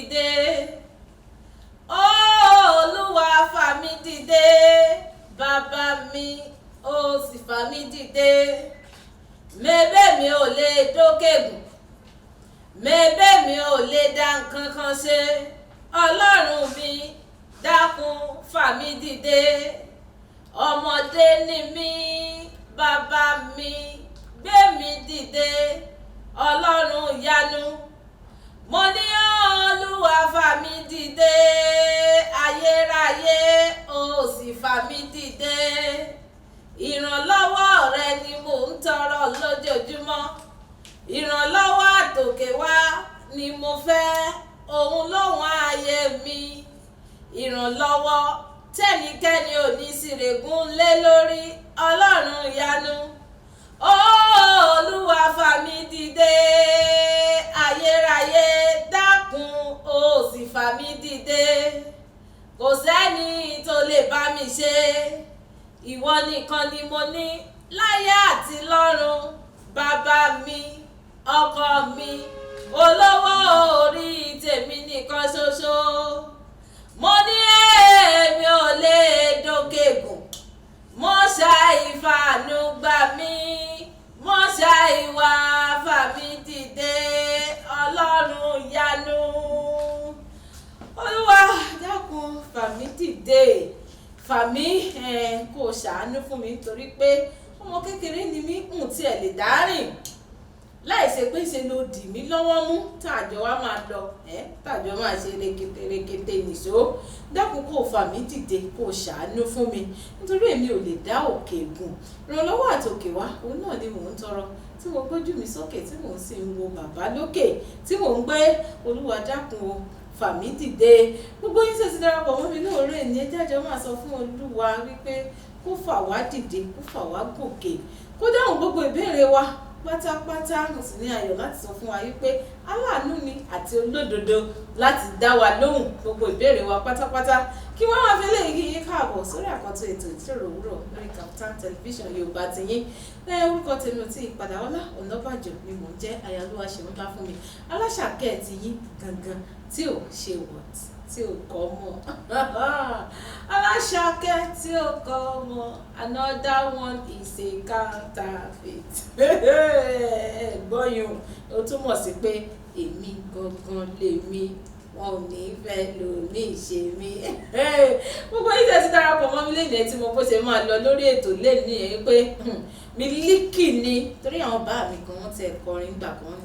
dìde Olúwa fà mí dìde bàbá mi ó sì fà mí dìde mébé mi ò lè dókègùn mébé mi ò lè dá nǹkan kan ṣe Ọlọ́run mi dákun fà mí dìde ọmọdé ni mí bàbá mi gbé mi dìde Ọlọ́run yanu mo ní Olúwa fà mí dìde ayérayé ó sì fà mí dìde ìrànlọ́wọ́ rẹ ni mò ń tọrọ lójoojúmọ́ ìrànlọ́wọ́ àtòkè wá ni mo fẹ́ òun lóhùn ayé mi ìrànlọ́wọ́ tẹ́nikẹ́ni ò ní sírègùn lé lórí Ọlọ́run ìyanu Olúwa fà mí dìde ayérayé dákun ó sì fà mí dìde kò sẹ́ni tó lè bá mi ṣe ìwọ nìkan ni mo ní láyé àti lọ́run bàbá mi ọkọ mi olówó orí tèmi nìkan ṣoṣo mo ní èmi ò lè dókègùn mo ṣàìfàánú gbà mí mo ṣàìwà fà mí dìde Ọlọ́run yanu Olúwa dákun fà mí dìde fà mí kó ṣàánú fún mi nítorí pé ọmọ kékeré ni mí tí ẹ lè dárìn láìṣe pé ṣe ló dì mí lọ́wọ́ mú tàjọ wa máa lọ tàjọ máa ṣe rekete nìṣó dákun kó fà mí dìde kó ṣàánú fún mi nítorí èmi ò lè dá òkè gùn ìrànlọ́wọ́ àtòkè wá òun náà ni mò ń tọrọ tí mo gbójú mi sókè tí mò ń sì ń wo bàbá lókè tí mò ń gbé Olúwa dákun o fà mí dìde gbogbo yín ṣe ti darapọ̀ mọ́ mi lóòrè ní ẹjájọ máa sọ fún Olúwa wípé kó fà wá dìde kó fà wá gòkè kó dáhùn gbogbo ìbéèrè wa pátápátá mo sì ní ayọ̀ láti sọ fún wa wípé aláàánú ni àti olódodo láti dá wa lóhùn gbogbo ìbéèrè wa pátápátá kí wọ́n máa fi léyìí yín káàbọ̀ sórí àkọ́tún ètò ìjíròrò òwúrọ̀ lórí Kaftan television Yorùbá ti yín orúkọ tèmi ò tí ì padà Ọlá Ọ̀nàbàjọ́ ni mò ń jẹ́ ayálúwa ṣeun ńlá fún mi aláṣàkẹ́ ti yín gangan tí ò ṣe wọ̀t tí ò kọ́ mọ́ aláṣàkẹ́ tí ò kọ́ mọ́ another one is a counterfeit gbọ́yùn ó túmọ̀ sí pé èmi gangan lèmi wọn ò ní fẹ́ lòmí ṣe mí gbogbo yìí tẹ̀sí darapọ̀ mọ́ mi lẹ́yìn tí mo bó ṣe máa lọ lórí ètò lẹ́nu yẹn pé Mílíkì ni torí àwọn bá mi kan wọ́n ti kọrin gbà kan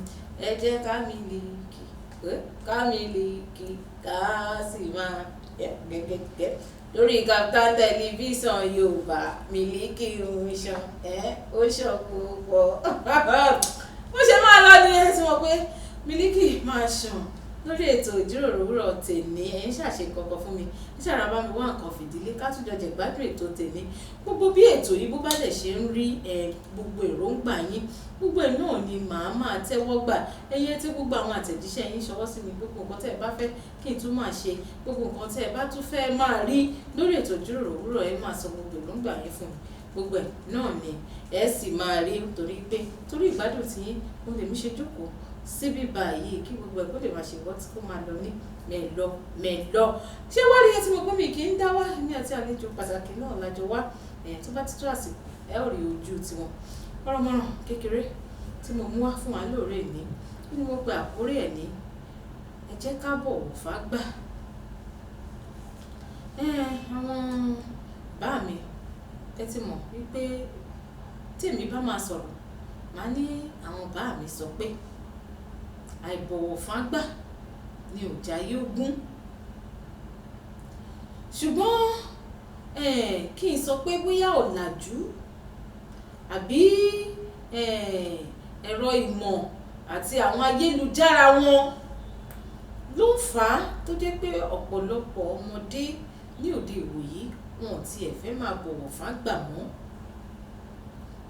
ẹ jẹ́ ká Mílíkì ká Mílíkì ká sì máa gẹ́gẹ́ lórí Kaftan television Yorùbá Mílíkì ń ṣan ó ṣàn púpọ̀ bó ṣe máa lọ ní ẹ tí wọ́n pé Mílíkì máa ṣàn lórí ètò ìjíròrò òwúrọ̀ tèmi ẹ̀ ń ṣàṣe kankan fún mi níṣàrà bá mi wá nǹkan fìdílé ká tún jọ jẹ̀gbádùn ètò tèmi gbogbo bí ètò yìí bó bá lè ṣe ń rí gbogbo èròǹgbà yín gbogbo ẹ̀ náà ni màá máa tẹ́wọ́ gbà ẹyẹ tí gbogbo àwọn àtẹ̀jíṣẹ́ yín ṣọwọ́ sí mi gbogbo nǹkan tẹ́ ẹ bá fẹ́ kí n tún máa ṣe gbogbo nǹkan tẹ́ ẹ bá tún fẹ́ máa rí lórí ètò ìjíròrò òwúrọ̀ ẹ máa sọ gbogbo èròǹgbà yín fún mi gbogbo ẹ̀ náà ni ẹ sì máa rí torí ìgbádùn tí yín mo lè mí ṣe jókòó síbí báyìí kí gbogbo ẹ̀ kó lè máa ṣe wọ́n tí kò máa lọ ní mẹ́lọ ṣé wá rí ẹ tí mo gbé mi kì í dá wá ní àti àlejò pàtàkì náà lájọ wá tó bá ti tó àsìkò ẹ ò rí ojú tiwọn ọ̀rọ̀mọ̀ràn kékeré tí mo mú wá fún wa lóore ní kí ni mo pe àkórí ẹ̀ ní ẹ jẹ́ ká bọ̀wọ̀ fágbà àwọn bá mi ẹ ti mọ̀ wípé tèmi bá máa sọ̀rọ̀ màá ní àwọn bá mi sọ pé àìbọ̀wọ̀ fágbà ni ò jayé ogún ṣùgbọ́n kí n sọ pé bóyá ọ̀làjú àbí ẹ̀rọ ìmọ̀ àti àwọn ayélujára wọn ló ń fà á tó jẹ́ pé ọ̀pọ̀lọpọ̀ ọmọdé ní òde ìwòyí wọn ò tiẹ̀ fẹ́ máa bọ̀wọ̀ fágbà mọ́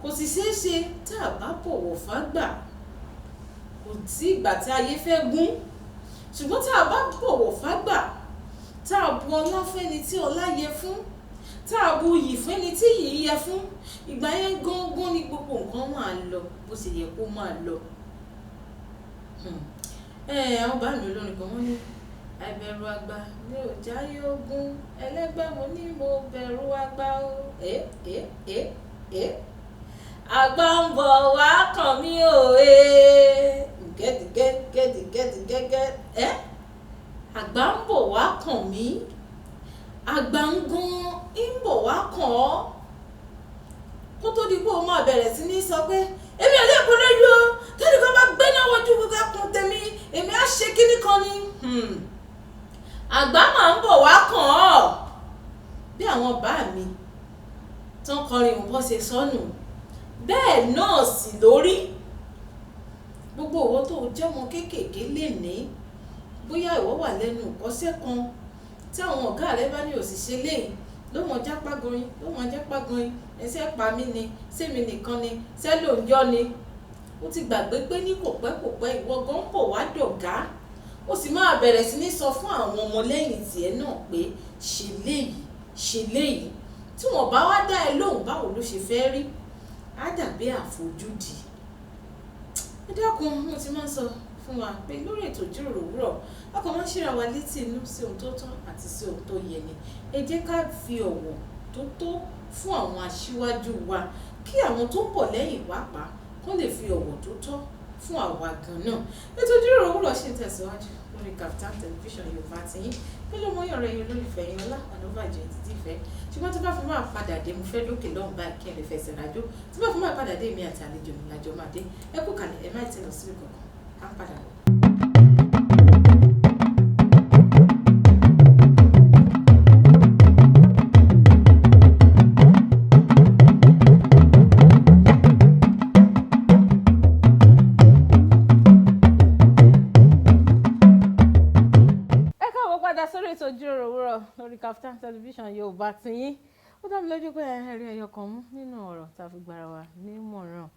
kò sì ṣeé ṣe tá a bá bọ̀wọ̀ fágbà kò sí ìgbà tí ayé fẹ́ gún ṣùgbọ́n tá a bá bọ̀wọ̀ fágbà tá a bu ọlá fẹ́ni tí ọlá yẹ fún tá a bu iyì fẹ́ni tí iyì yẹ fún ìgbà yẹn gángan ni gbogbo nǹkan máa lọ bó ṣe yẹ kó máa lọ. àwọn bá mi olórin kan wọ́n ní àìbẹ̀rù àgbà mi ò jáyé ogún ẹlẹ́gbẹ́ mo ní mo bẹ̀rù àgbà o àgbà ń bọ̀ wá kàn mí o gẹ́gẹ́ àgbà ń bọ̀ wá kàn mí àgbà ń gún ń bọ̀ wá kàn ọ́ kó tó di pé o máa bẹ̀rẹ̀ sí ní sọ pé èmi ò lè kó lójú o tẹ́lẹ̀ kan bá gbé náà wojú gbogbo ẹkùn tèmi èmi á ṣe kíní kan ni àgbà máa ń bọ̀ wá kàn ọ́ bí àwọn bá mi tán kọrin òun bọ́ ṣe sọnù bẹ́ẹ̀ náà sì lórí gbogbo owó tó jẹ́ ọmọ kéékèèké lè ní bóyá ìwọ wà lẹ́nu ìkọ́sẹ́ kan tí àwọn ọ̀gá rẹ bá ní òṣìṣẹ́ lẹ́yìn ló mọ jápá gorin ẹsẹ̀ pa mí ni sẹ́mi nìkan ni sẹ́lò ń yọ ni ó ti gbàgbé pé ní kò pẹ́ ìwọ gan ń bọ̀ wá dọ̀gá ó sì máa bẹ̀rẹ̀ sí ní sọ fún àwọn ọmọlẹ́yìn tiẹ̀ náà pé ṣe léyìí tí wọ́n bá wá dá ẹ lóhùn báwo ló ṣe fẹ́ rí á dàbí àfojúdi ẹ dákun mo ti máa ń sọ fún wa pé lórí ètò ìjíròrò òwúrọ̀ a kàn máa ń ṣíra wa létí inú sí ohun tó tọ́ àti sí ohun tó yẹ ni ẹ jẹ́ ká fi ọ̀wọ̀ tó tó fún àwọn aṣíwájú wa kí àwọn tó ń bọ̀ lẹ́yìn pàápàá kó lè fi ọ̀wọ̀ tó tọ́ fún àwa gan náà ètò ìjíròrò òwúrọ̀ ṣì ń tẹ̀síwájú lórí Kaftan television Yorùbá tiyín pẹ̀lú ọmọ yọ̀rọ̀ yín olólùfẹ́ yín Ọlá Ọ̀nàbàjọ́ títí ìfẹ́ ṣùgbọ́n tó bá fi máa padà dé mo fẹ́ lókè lọ́hùn báyìí kí ẹ lè fẹsẹ̀ rájò tó bá fi máa padà dé èmi àti àlejò mi lájọ máa dé ẹ kú kalẹ̀ ẹ má ì tẹ̀ lọ síbi kankan á ń padà bọ̀. Lórí Kaftan television Yorùbá tiyín ó dá mi lójú pé ẹ̀rí ẹyọ kan mú nínú ọ̀rọ̀ tá a fi gbára wa nímọ̀ràn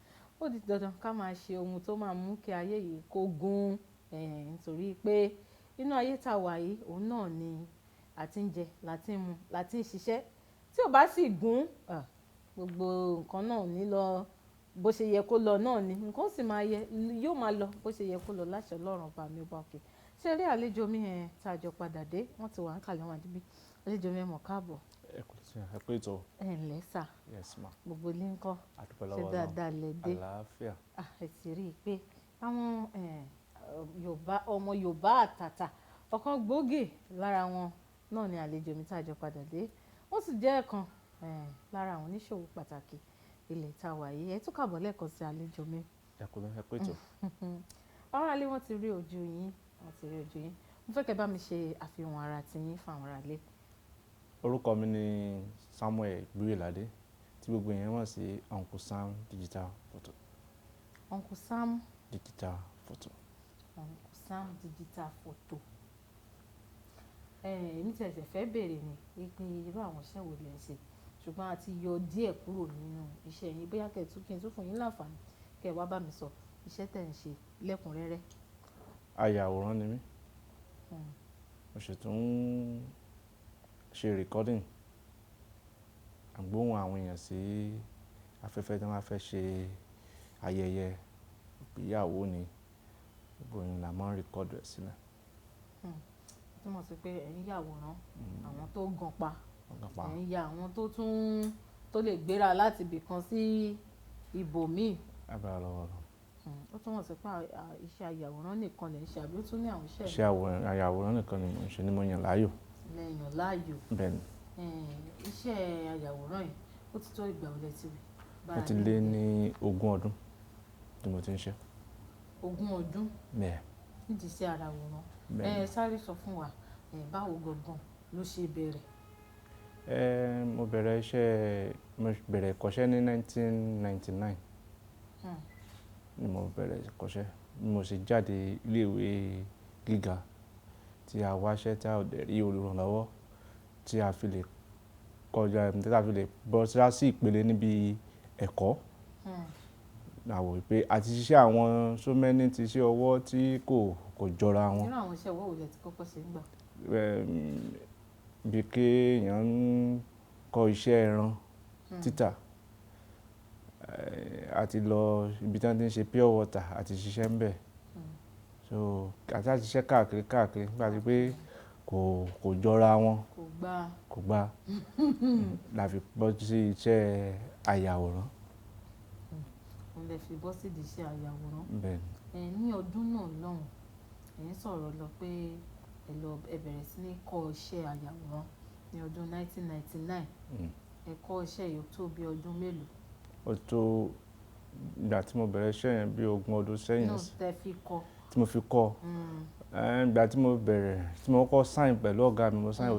ó di dandan ká máa ṣe ohun tó máa mú kí ayé yìí kó gún nítorí pé inú ayé tá a wà yìí òun náà ni àti ń jẹ láti ń mu láti ń ṣiṣẹ́ tí ò bá sì gún gbogbo nǹkan náà ní lọ bó ṣe yẹ kó lọ náà ni nǹkan sì máa yóò máa lọ bó ṣe yẹ kó lọ láṣẹ Ọlọ́run ọba mi ọba òkè ṣe rí àlejò mi tá a jọ padà dé wọ́n ti wà ń kàlẹ́ wọn àdìbí àlejò mi mọ̀ káàbọ̀. ẹ kú ètò. ẹ ǹlẹ́ sà. Yes ma. gbogbo ilé ńkọ́. ṣe dáadáa lẹ dé. àlàáfíà. ẹ sì rí i pé àwọn ọmọ Yorùbá àtàtà ọ̀kan gbòógì lára wọn náà ni àlejò mi tá a jọ padà dé wọ́n sì jẹ́ ẹ̀kan lára àwọn oníṣòwò pàtàkì ilẹ̀ tá a wà yìí ẹ tún kàbọ̀ lẹ́ẹ̀kan sí àlejò mi. ẹ kú ètò. àwọn alẹ́ wọn ti rí ojú yín mo fẹ́ kẹ́ bá mi ṣe àfihàn ara tiyín fún àwọn aráalé. orúkọ mi ni Samuel Gbúyèládé tí gbogbo èèyàn mọ̀ sí Uncle Sam Digital Photo. Uncle Sam Digital Photo. Uncle Sam Digital Photo. èmi tẹ̀sẹ̀ fẹ́ bèrè ni pé irú àwọn iṣẹ́ wo lẹ ń ṣe ṣùgbọ́n a ti yọ díẹ̀ kúrò nínú iṣẹ́ yín bóyá kí n tún fún yín láǹfààní kẹ́ ẹ wá bá mi sọ iṣẹ́ tẹ̀ ń ṣe lẹ́kùnrẹ́rẹ́. Ayàwòrán ni mí. Mo sì tún ṣe recording àgbóhùn àwọn èèyàn sí afẹ́fẹ́ tí wọ́n fẹ́ ṣe ayẹyẹ ìgbéyàwó ni gbogbo ìyẹn la máa ń record rẹ̀ sílẹ̀. tí mo sọ pé ẹ̀ ń yàwòrán àwọn tó gan pa ẹ̀ ń ya àwọn tó lè gbéra láti ibìkan sí ibòmíì. Agbára lọ́wọ́ lọ. ó túmọ̀ sí pé iṣẹ́ ayàwòrán nìkan lè ń ṣe àbí ó tún ní àwọn iṣẹ́. Iṣẹ́ ayàwòrán nìkan ni mo ń ṣe ni mo yàn láàyò. lẹ́yìn láàyò. Bẹ́ẹ̀ni. iṣẹ́ ayàwòrán yìí ó ti tó ìgbà wo lẹ ti rí. Ó ti lé ní 20 ọdún tí mo ti ń ṣe. 20 ọdún. Bẹ́ẹ̀. nídìí iṣẹ́ ayàwòrán. sáré sọ fún wa báwo gangan ló ṣe bẹ̀rẹ̀. mo bẹ̀rẹ̀ ìkọ́ṣẹ́ ní 1999 ni mo bẹ̀rẹ̀ ìkọ́ṣẹ́ bí mo ṣe jáde iléèwé gíga tí a wáṣẹ́ tí a ò dẹ̀ rí olùrànlọ́wọ́ tí a fi lè kọjá tí a fi lè bọ́ sí ìpele níbi ẹ̀kọ́. àwọ̀ pé àti ṣiṣẹ́ àwọn so many ti ṣe ọwọ́ tí kò jọra wọn. nínú àwọn iṣẹ́ ọwọ́ wo lẹ ti kọ́kọ́ ṣe ń gbà. bí kéèyàn ń kọ́ iṣẹ́ ẹran títà àti lọ ibi tí wọ́n ti ń ṣe pure water àti ṣiṣẹ́ ń bẹ̀ so àti ṣiṣẹ́ káàkiri nígbà tí pé kò jọra wọn, kò gbà la fi bọ́ sí iṣẹ́ àyàwòrán. Mo lè fi bọ́ sí iṣẹ́ àyàwòrán. Bẹ́ẹ̀ni. Ní ọdún náà lọ́hùn, ẹ̀ ń sọ̀rọ̀ lọ pé ẹ bẹ̀rẹ̀ sí ní kọ́ iṣẹ́ àyàwòrán ní ọdún 1999. Ẹ kọ́ iṣẹ́ yìí tó bí ọdún mélòó? Ó tó ìgbà tí mo bẹ̀rẹ̀ iṣẹ́ yẹn bí 20 ọdún sẹ́yìn. Náà tẹ́ fi kọ́. Tí mo fi kọ́. Ìgbà tí mo bẹ̀rẹ̀, tí mo kọ́kọ́ sign pẹ̀lú ọ̀gá mi, mo sign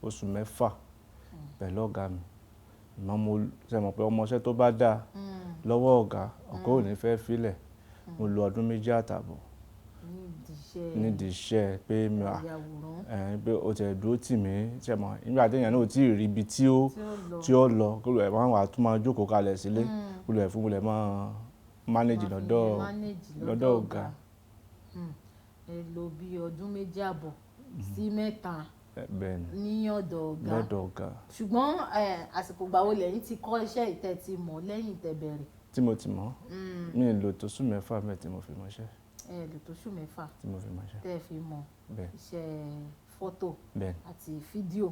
oṣù 6 pẹ̀lú ọ̀gá mi. Àmọ́ mo ṣe mọ̀ pé ọmọṣẹ́ tó bá dáa lọ́wọ́ ọ̀gá ò ní fẹ́ filẹ̀. Mo lo ọdún 2 àtààbọ̀ nídìí iṣẹ́ pé pé ó tẹ̀ dúró tì mí, ṣe mọ̀ nígbà tí èèyàn náà ò tí ì rí ibi tí ó lọ kó lè máa tún máa jókòó kalẹ̀ sílé kó lè máa manage lọ́dọ̀ ọ̀gá. Ẹ lò bí ọdún 2 àbọ̀ sí 3 ní ọ̀dọ̀ ọ̀gá. Ṣùgbọ́n àsìkò ìgbà wo lẹ́yìn tí kọ́ iṣẹ́ ìtẹ́ ti mọ̀ lẹ́yìn tẹ́ bẹ̀rẹ̀? Tí mo ti mọ̀, mi ò lò tó oṣù 6 mẹ́ tí mo fi mọṣẹ́. Ẹ lò tó oṣù 6 tí mo fi mọṣẹ́. Tẹ́ fi mọ̀ iṣẹ́ fọ́tò àti fídíò.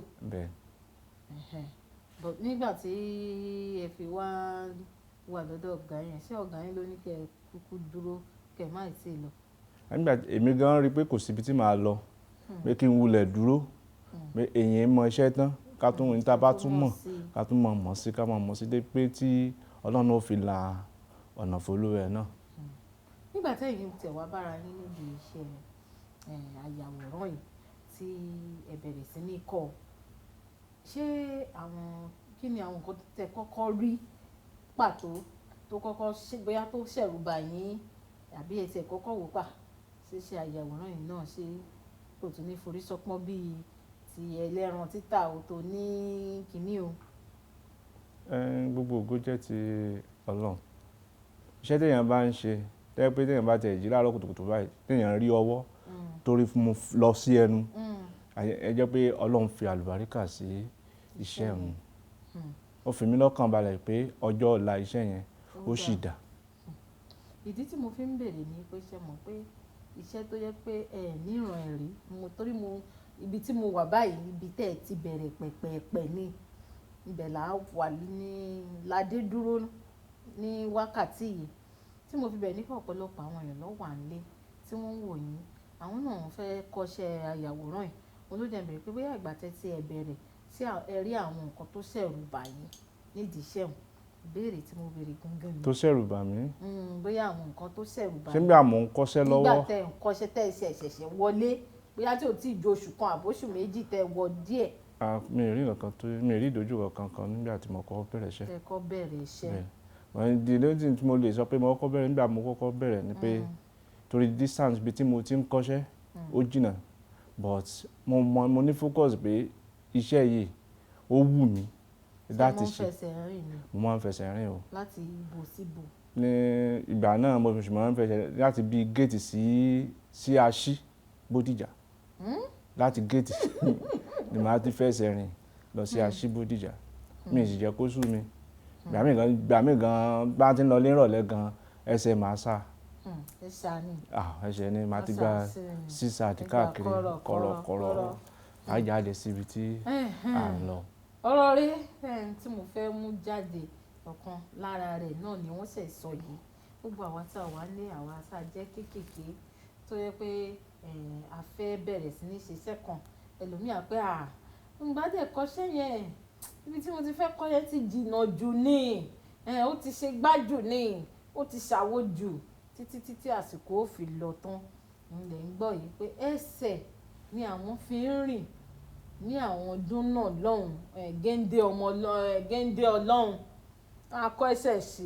But nígbà tí ẹ fi wà lọ́dọ̀ ọ̀gá yẹn, ṣé ọ̀gá yẹn ló ní kẹ́ ẹ kúkú dúró kẹ́ ẹ má tí ì lọ? Nígbà èmi gan rí pé kò síbi tí màá lọ, pé kí n wulẹ̀ dúró, pé èèyàn mọ iṣẹ́ tán, ká tún ní tá bá tún mọ̀, ká tún mọ̀ sí, ká mọ̀ sí dé pé tí Ọlọ́run ó fi la ọ̀nà f'olúwẹ̀ náà. Nígbà tí ẹ̀yin tẹ̀ wá bára yín níbi iṣẹ́ àyàwòrán yìí tí ẹ bẹ̀rẹ̀ sí ní kọ́, ṣé kí ni àwọn nǹkan tẹ́ kọ́kọ́ rí pàtó tó kọ́kọ́ bóyá tó ṣẹ̀rù bà yín àbí ẹ tiẹ̀ kọ́kọ́ wò pa ṣíṣe àyàwòrán yìí náà ṣé kò tún ní forí sọpọ́n bíi ti ẹlẹ́ran títà ò tó ní kinní o? Gbogbo ògo jẹ́ ti Ọlọ́run. Iṣẹ́ téèyàn bá ń ṣe, tẹ́ pé téèyàn bá tẹ̀ jí láàárọ̀ kùtùkùtù báyìí, téèyàn rí ọwọ́ torí fún mo lọ sí ẹnu, ẹ jẹ́ pé Ọlọ́run fi àlùbáríkà sí iṣẹ́ òun. Ó fi mí lọ́kàn balẹ̀ pé ọjọ́ ọ̀la iṣẹ́ yẹn ó sì dà. Ìdí tí mo fi ń bèrè ni pé ṣe mọ̀ pé iṣẹ́ tó yẹ pé níran ẹ̀rí torí ibi tí mo wà báyìí ibi tẹ́ ẹ ti bẹ̀rẹ̀ pẹ̀pẹ̀pẹ̀ ni ibẹ̀ là wà ní ládé dúró ní wákàtí yìí tí mo fi bẹ̀rẹ̀ nípa ọ̀pọ̀lọpọ̀ àwọn èèyàn ló wà nílé tí wọ́n ń wò yín, àwọn náà fẹ́ kọ́ṣẹ́ àyàwòrán yìí. Olóde bẹ̀rẹ̀ pé bóyá ìgbà tẹ́ tí ẹ bẹ̀rẹ̀ tí ẹ rí àwọn nǹkan tó ṣẹ̀rù bà yín nídìí iṣẹ́ òun, ìbéèrè tí mo béèrè gangan ni. Tó ṣẹ̀rù bà mí? Bóyá àwọn nǹkan tó ṣẹ̀rù bà yín. Ṣé nígbà mò ń kọ́ṣẹ́ lọ́wọ́? Nígbà tẹ́ ń kọ́ṣẹ́ tẹ́ ṣẹ̀ṣẹ̀ wọlé, bóyá tí ò tí ì ju oṣù kan àbóṣù méjì tẹ́ wọ díẹ̀. Mi ò rí ìdojúkọ kankan nígbà tí mo kọ́kọ́ bẹ̀rẹ̀ iṣẹ́. Tẹ́ kọ́ bẹ̀rẹ̀ iṣẹ́. Ìdílé tí mo lè sọ pé mo kọ́kọ́ bẹ̀rẹ̀ nígbà mo kọ́kọ́ bẹ̀rẹ̀ ni pé torí distance bí tí mo ti ń kọ́ṣẹ́ ó jìnnà, but mo ní focus pé iṣẹ́ yìí ó wù mí láti ṣe. Mo máa ń fẹsẹ̀ rìn o. Láti ibo sí ibo? Ní ìgbà náà mo sì máa ń fẹsẹ̀ láti bí géètì sí Aṣí Bódìjà. Láti géètì ni màá ti fẹsẹ̀ rìn lọ sí Aṣí Bódìjà. Mi ì sì jẹ́ kó sú mi. Ìgbà mí gan bá ti ń lọ lérọ̀lẹ́ gan ẹsẹ̀ máa sá. Ẹsẹ̀ ni màá ti gba sísàdì káàkiri kọ̀rọ̀kọ̀rọ̀ á jáde síbi tí à ń lọ. Ọ̀rọ̀ rí tí mo fẹ́ mú jáde ọ̀kan lára rẹ̀ náà ni wọ́n ṣẹ̀ sọ yìí. Gbogbo àwa tí a wà ní àwa tí a jẹ́ kéékèèké tó yẹ pé a fẹ́ bẹ̀rẹ̀ sí ní ṣiṣẹ́ kan, ẹlòmíà pé ǹgbà dẹ̀ kọ́ṣẹ́ yẹn ibi tí mo ti fẹ́ kọ́ yẹn ti jìnnà jù ni, ó ti ṣe gbájù ni, ó ti ṣàwo jù títí àsìkò ó fi lọ tán. Ilẹ̀ ń gbọ́ yìí pé ẹsẹ̀ ni àwọn fi ń rìn ní àwọn ọdún náà lọ́hùn, géńdé Ọlọ́run a kọ́ ẹsẹ̀ sí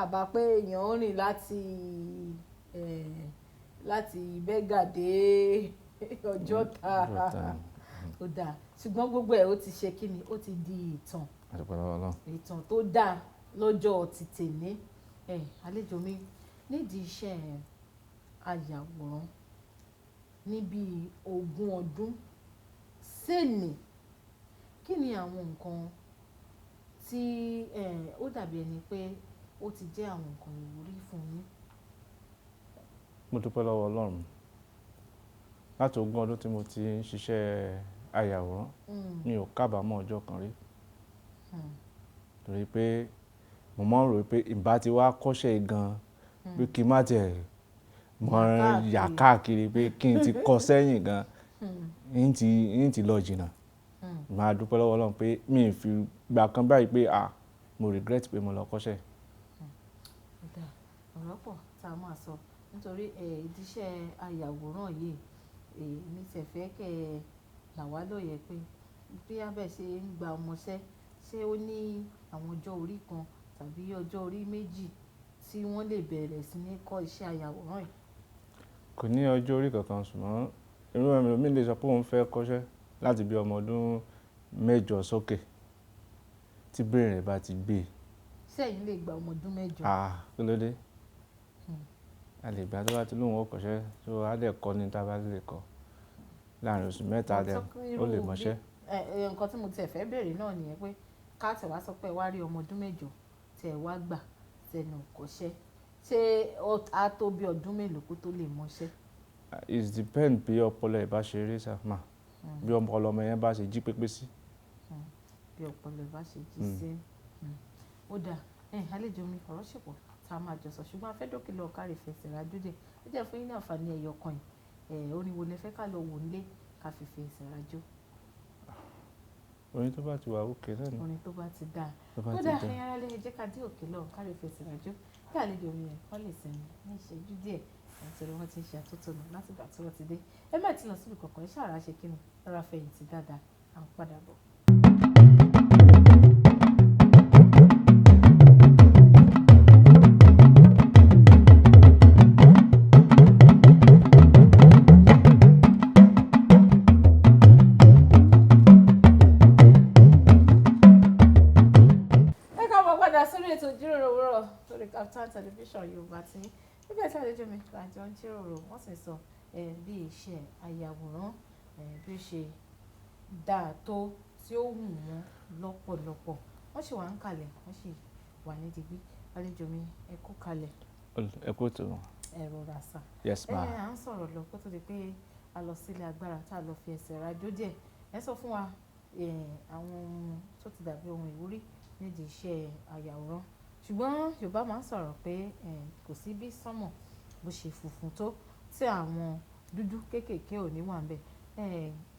àbá pé èèyàn ń rìn láti Bẹ́gà dé Ọjọ́ta. Ó dáa, ṣùgbọ́n gbogbo ẹ̀ ó ti ṣe kí ni, ó ti di ìtàn. Ìtàn tó dáa lọ́jọ́ ti tèmi. Àlejò mi nídìí iṣẹ́ àyàwòrán ní bí 20 ọdún sẹ́ni, kí ni àwọn nǹkan tí ó dàbí ẹni pé ó ti jẹ́ àwọn nǹkan ìwúrí fún yín? Mo dúpẹ́ lọ́wọ́ Ọlọ́run láti ogún ọdún tí mo ti ń ṣiṣẹ́ ayàwòrán mi ò kábàámọ̀ ọjọ́ kan rí torí pé mo máa ń rò pé ìbá ti wá kọ́ṣẹ́ gan pé kí n má tiẹ̀ mọ yà káàkiri pé kí n ti kọ́ sẹ́yìn gan ń ti lọ jìnnà máa dúpẹ́ lọ́wọ́ Ọlọ́run pé mi ì fi gbà kan báyìí pé mo regret pé mo lọ kọ́ṣẹ́. ọ̀rọ̀ pọ̀ tá a máa sọ nítorí ìdíṣẹ́ ayàwòrán yìí mi tẹ̀ fẹ́ kẹ́ ẹ là wá lóye pé bí abẹ́ ṣe ń gba ọmọṣẹ́ ṣé ó ní àwọn ọjọ́ orí kan tàbí ọjọ́ orí méjì tí wọ́n lè bẹ̀rẹ̀ sí ní kọ́ iṣẹ́ ayàwòrán yìí. Kò ní ọjọ́ orí kankan ṣùgbọ́n irú ẹ̀mí mi lè sọ pé òun fẹ́ kọ́ṣẹ́ láti bí ọmọ ọdún 8 sókè tí brain rẹ̀ bá ti gbé. Sẹ́yìn lè gba ọmọ ọdún 8. Kí ló dé? A lè gbà tó bá ti lóun ó kọ́ṣẹ́ tó á dẹ̀ kọ́ ní tá a bá lè kọ́ láàrin oṣù mẹ́ta dẹ̀ ó lè mọṣẹ́. Nǹkan tí mo tiẹ̀ fẹ́ bèèrè náà nìyẹn pé ká tẹ̀ wá sọ pé wá rí ọmọ ọdún 8 tẹ̀ wá gbà tẹnu kọ́ṣẹ́ ṣé á tó bí ọdún mélòó kó tó lè mọṣẹ́? It depends bí ọpọlọ ẹ̀ bá ṣe rí sàmà bí ọpọlọ ọmọ yẹn bá ṣe jí pépé sí. Bí ọpọlọ ẹ̀ bá ṣe jí sí. Ó dáa àlejò mi ọ̀rọ̀ ṣèpọ̀ tá a máa jọ sọ ṣùgbọ́n a fẹ́ dókè lọ kárí fẹsẹ̀ rájò dé ẹ jẹ́ fún yín ní àǹfààní ẹ̀yọ kan yìí orin wo lẹ fẹ́ ká lọ wò nílé ká fi fẹsẹ̀ rájò. Orin tó bá ti wà òkè náà ni. Orin tó bá ti dáa. Ó dáa ẹ̀yin ará ilé ẹ jẹ́ ká dé òkè lọ kárí fẹsẹ̀ rájò kí àlejò mi yẹn kọ́ lè sẹ́yìn ní ìṣẹ́jú díẹ̀ nítorí wọ́n ti ń ṣe àtótónu láti ìgbà tí wọ́n ti dé ẹ má ti lọ síbi kankan ẹ ṣàrà ṣe kí ni rárá fẹ̀yìntì dáadáa à ń padà bọ̀. Kaftan television Yorùbá tí nígbà tí àlejò mi àjọ ń jíròrò wọ́n sì sọ bí iṣẹ́ ayàwòrán bí ó ṣe dáa tó tí ó wù wọ́n lọ́pọ̀lọpọ̀ wọ́n sì wà ń kalẹ̀ wọ́n sì wà ní digbí àlejò mi ẹ kú kalẹ̀. Ẹ kú tó. ẹ rọra sà. Yes ma. À ń sọ̀rọ̀ lọ kó tó di pé a lọ sílé agbára tá a lọ fi ẹsẹ̀ rájò díẹ̀ ẹ sọ fún wa àwọn ohun tó ti dàbí ohun ìwúrí nídìí iṣẹ́ ayàwòrán ṣùgbọ́n Yorùbá máa ń sọ̀rọ̀ pé kò sí bí sánmọ̀ bó ṣe funfun tó tí àwọn dúdú kéékèèké ò ní wà ń bẹ̀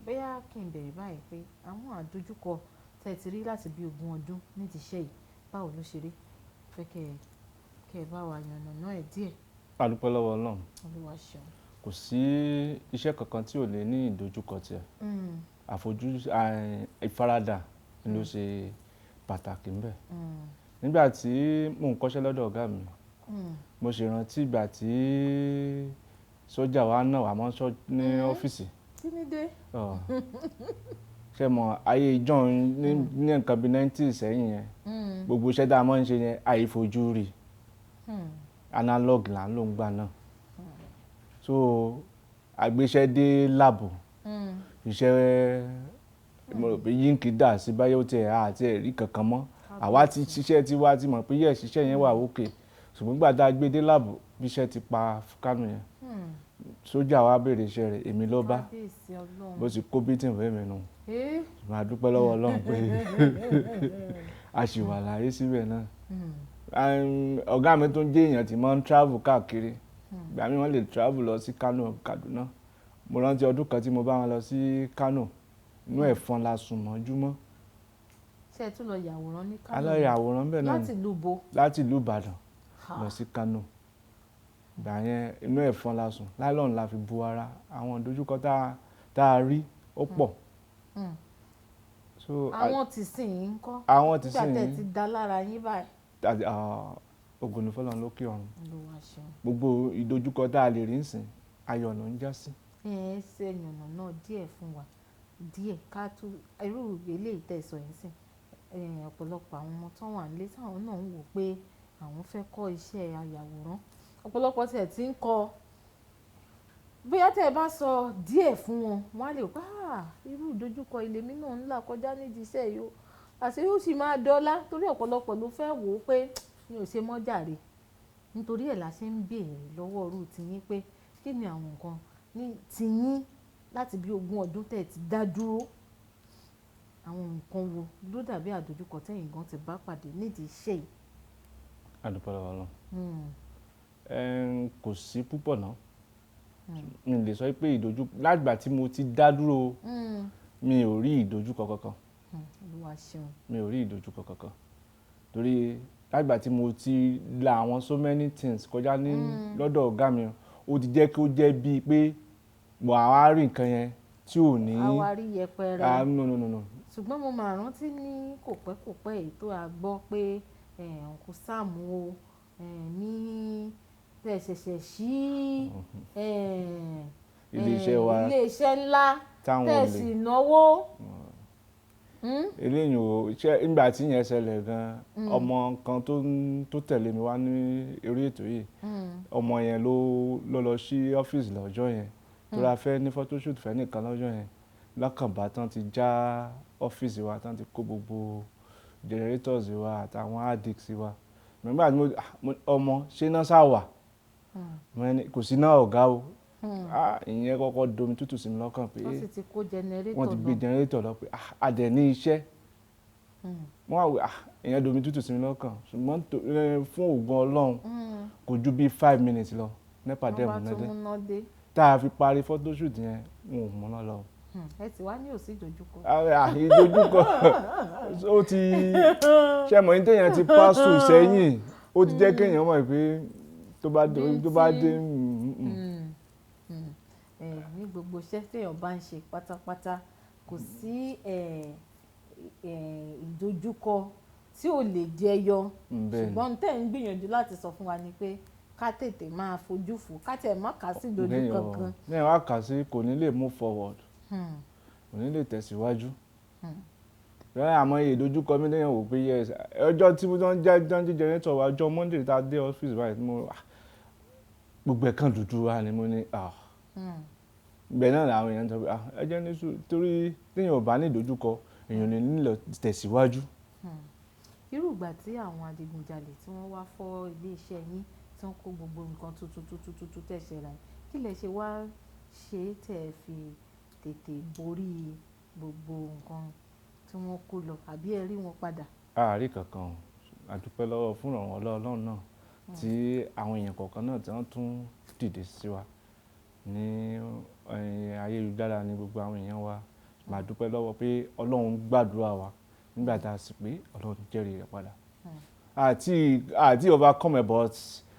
bóyá kí n bẹ̀rẹ̀ báyìí pé àwọn àdójúkọ tẹ́ ti rí láti bí 20 ọdún nídìí iṣẹ́ yìí báwo ló ṣe rí fẹ́ kẹ́ ẹ bá wa yànnàná ẹ̀ díẹ̀. A dúpẹ́ lọ́wọ́ Ọlọ́run. Olúwa ṣeun. Kò sí iṣẹ́ kankan tí ò lè ní ìdojúkọ tiẹ̀ ìfaradà ló ṣe pàtàkì ńbẹ̀. Nígbà tí mò ń kọ́ṣẹ́ lọ́dọ̀ ọ̀gá mi mo ṣe rántí ìgbà tí sójà wa náà wà mọ́ ní ọ́fíìsì. Kí ni dé? Ṣé mọ̀ ayé ìjọ́un ní nǹkan bí 90 sẹ́yìn yẹn gbogbo iṣẹ́ tá a máa ń ṣe yẹn àìfojú rí analog là ń lò ń gbà náà so àgbéṣẹ́ dé láàbù iṣẹ́ mo rò pé yínkì dà sí báyọ̀ ó tiẹ̀ àti ẹ̀rí kankan mọ́ àwa ti ṣiṣẹ́ tí wá ti mọ̀ pé yẹ̀ ṣiṣẹ́ yẹn wà òkè ṣùgbọ́n gbà tá a gbé dé láàbù bí iṣẹ́ ti pa Kánò yẹn sójà wa béèrè iṣẹ́ rẹ̀ èmi ló bá bó ti kó bítìn fún èmi nù máa dúpẹ́ lọ́wọ́ Ọlọ́run pé a ṣì wà láyé síbẹ̀ náà ọ̀gá mi tó ń jẹ́ èèyàn tí máa ń travel káàkiri ìgbà mi wọ́n lè travel lọ sí Kánò Kaduna mo rántí ọdún kan tí mo bá wọn lọ sí Kánò inú ẹ̀fọn la sùn mọ́júmọ́. Ṣé ẹ tún lọ yàwòrán ní Kánò? alọ́ yàwòrán bẹ́ẹ̀ náà láti ìlú bo? láti ìlú Ìbàdàn lọ sí Kánò ìgbà yẹn inú ẹ̀fọn la sùn láìlọ́run la fi bu ara àwọn ìdojúkọ tá a rí ó pọ̀. àwọn tìsín yìí ń kọ́ àwọn tìsín nígbà tẹ́ ti dá lára yín báyìí. ògo ni fọ́lọ́run lókè ọ̀run gbogbo ìdojúkọ tá a lè rí nsìn ayọ̀ ló ń já sí. ẹ ṣe yànnà náà díẹ̀ fún wa díẹ̀ ká tó irú eléyìí tẹ̀sọ̀ yìí sìn ọ̀pọ̀lọpọ̀ àwọn ọmọ tó wà nílé táwọn náà ń wò pé àwọn fẹ́ kọ́ iṣẹ́ ayàwòrán ọ̀pọ̀lọpọ̀ tẹ̀ tí ń kọ́ bóyá tẹ́ ẹ bá sọ díẹ̀ fún wọn wọ́n á lè pa irú ìdojúkọ ilé mi náà ńlá kọjá nídìí iṣẹ́ yìí o àṣé yóò sì máa dọ́lá torí ọ̀pọ̀lọpọ̀ ló fẹ́ wò ó pé mi ò ṣe mọ́ jàre nítorí ẹ̀ la ṣe ń béèrè lọ́wọ́ ọ̀rú tiyín pé kí ni àwọn nǹkan ní tiyín láti bí 20 ọdún tẹ̀ ti dá dúró, àwọn nǹkan wo ló dàbí àdójúkọ tẹ̀yin gan ti bá pàdé nídìí iṣẹ́ yìí? Adúpẹ́ lọ́wọ́ Ọlọ́run. Kò sí púpọ̀ náà. Mi lè sọ pé lágbà tí mo ti dá dúró mi ò rí ìdojúkọ kankan. Olúwa ṣeun. Mi ò rí ìdojúkọ kankan. Torí lágbà tí mo ti la àwọn so many things kọjá ní lọ́dọ̀ ọ̀gá mi, ó ti jẹ́ kí ó jẹ́ bíi pé mo àwa rí nǹkan yẹn tí ò ní. Àwa rí yẹpẹrẹ. No. Ṣùgbọ́n mo máa rántí ní kò pẹ́ èyí tó a gbọ́ pé Uncle Sam o ní tẹ̀ ṣẹ̀ṣẹ̀ sí ilé-iṣẹ́ ńlá tẹ̀ sì náwó. Eléyìí ò ṣe nígbà tí yẹn ṣẹlẹ̀ gan, ọmọ kan tó tẹ̀lé mi wá ní orí ètò yìí, ọmọ yẹn lọ sí ọ́fíìsì lọ́jọ́ yẹn tó ra fẹ́ ní photoshoot fẹ́ nìkan lọ́jọ́ yẹn, lọ́kànbá tán ti já ọ́fíìsì wa, tán ti kó gbogbo generators wa àtàwọn hard disks wa. Nígbà tí ọmọ ṣé náà ṣá wà, kò sí náà ọ̀gá o. Ìyẹn kọ́kọ́ domi tútù sí mi lọ́kàn pé wọ́n sì ti kó generator lọ. Wọ́n ti gbé generator lọ pé adẹ̀ ní iṣẹ́. Wọ́n wá wí ìyẹn domi tútù sí mi lọ́kàn, ṣùgbọ́n fún ògùn Ọlọ́run kò ju bí 5 minutes lọ nípa dẹ́mu náà dé. Tá a fi parí photoshoot yẹn wọn ò múná lọ. Ẹ ti wá ní òsì ìdojúkọ. Ìdojúkọ ó ti ṣe mọ̀ ní téèyàn ti pass through sẹ́yìn, ó ti jẹ́ kéèyàn mọ̀ pé tó bá dé. Ní gbogbo iṣẹ́ téèyàn bá ń ṣe pátápátá kò sí ìdojúkọ tí ò lè jẹyọ, ṣùgbọ́n tẹ́ ń gbìyànjú láti sọ fún wa ni pé ká tètè máa fojú fò, ká tẹ̀ má kà sí ìdojúkọ kankan. Ní ẹ̀ wá kà sí kò ní lè move forward, kò ní lè tẹ̀síwájú. Àmọ́ ìdojúkọ mi lẹ́yìn wò pé yes, ọjọ́ tí wọ́n jí generator wa, ọjọ́ Monday tá a dé ọ́fíìsì báyìí, gbogbo ẹ̀ kan dúdú wa ni mo ní bẹ́ẹ̀ náà làwọn èèyàn ń sọ pé ẹ jẹ́ ní sùúrù, torí téèyàn ò bá ní ìdojúkọ èèyàn ní nílò tẹ̀síwájú. Irú ìgbà tí àwọn adigunjalè tí wọ́n wá fọ́ ilé iṣẹ́ yín tí wọ́n kó gbogbo nǹkan tuntun tẹ̀sẹ̀ rà, kí lẹ ṣe wá ṣe tẹ̀ fi tètè borí gbogbo nǹkan tí wọ́n kó lọ, àbí ẹ rí wọn padà? Àárí kankan, a dúpẹ́ lọ́wọ́ fún ìrànwọ́ Ọlọ́run náà tí àwọn èèyàn kọ̀ọ̀kan náà tí wọ́n tún dìde sí wa ní ayélujára ní gbogbo àwọn èèyàn wa. Màá dúpẹ́ lọ́wọ́ pé Ọlọ́run gbàdúrà wa nígbà tá a sì pé Ọlọ́run jẹ́rìí rẹ̀ padà. Àti overcome but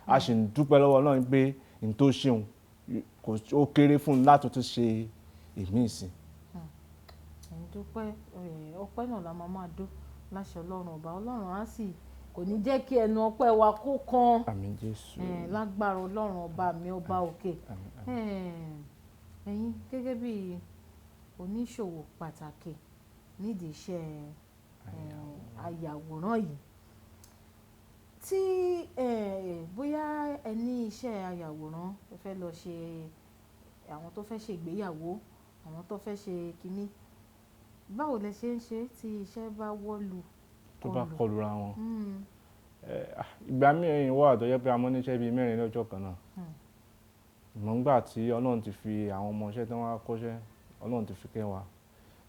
a sì ń dúpẹ́ lọ́wọ́ Ọlọ́run pé n tó ṣeun ó kéré fún un láti tún ṣe ìmíì sí. Dúpẹ́ ọpẹ́ náà la máa dó láṣẹ Ọlọ́run á sì kò ní jẹ́ kí ẹnu ọpẹ́ wa kó kan. Àmín Jésù. Lágbára Ọlọ́run ọba mi ọba òkè. Ẹ̀yin gẹ́gẹ́ bí oníṣòwò pàtàkì nídìí iṣẹ́ ayàwòrán yìí, tí bóyá ẹ ní iṣẹ́ ayàwòrán tó fẹ́ lọ ṣe, àwọn tó fẹ́ ṣe ìgbéyàwó, àwọn tó fẹ́ ṣe kínní, báwo lẹ ṣe ń ṣe tí iṣẹ́ bá wọ́lu tó bá kọlura wọn? Ìgbà mìíràn wà tó jẹ́ pé a mọ́ níṣẹ́ bíi 4 lọ́jọ́ kan náà. Ìmọ̀ ńgbà tí Ọlọ́run ti fi àwọn ọmọ iṣẹ́ tí wọ́n wá kọ́ṣẹ́, Ọlọ́run ti fi kẹ́ wa.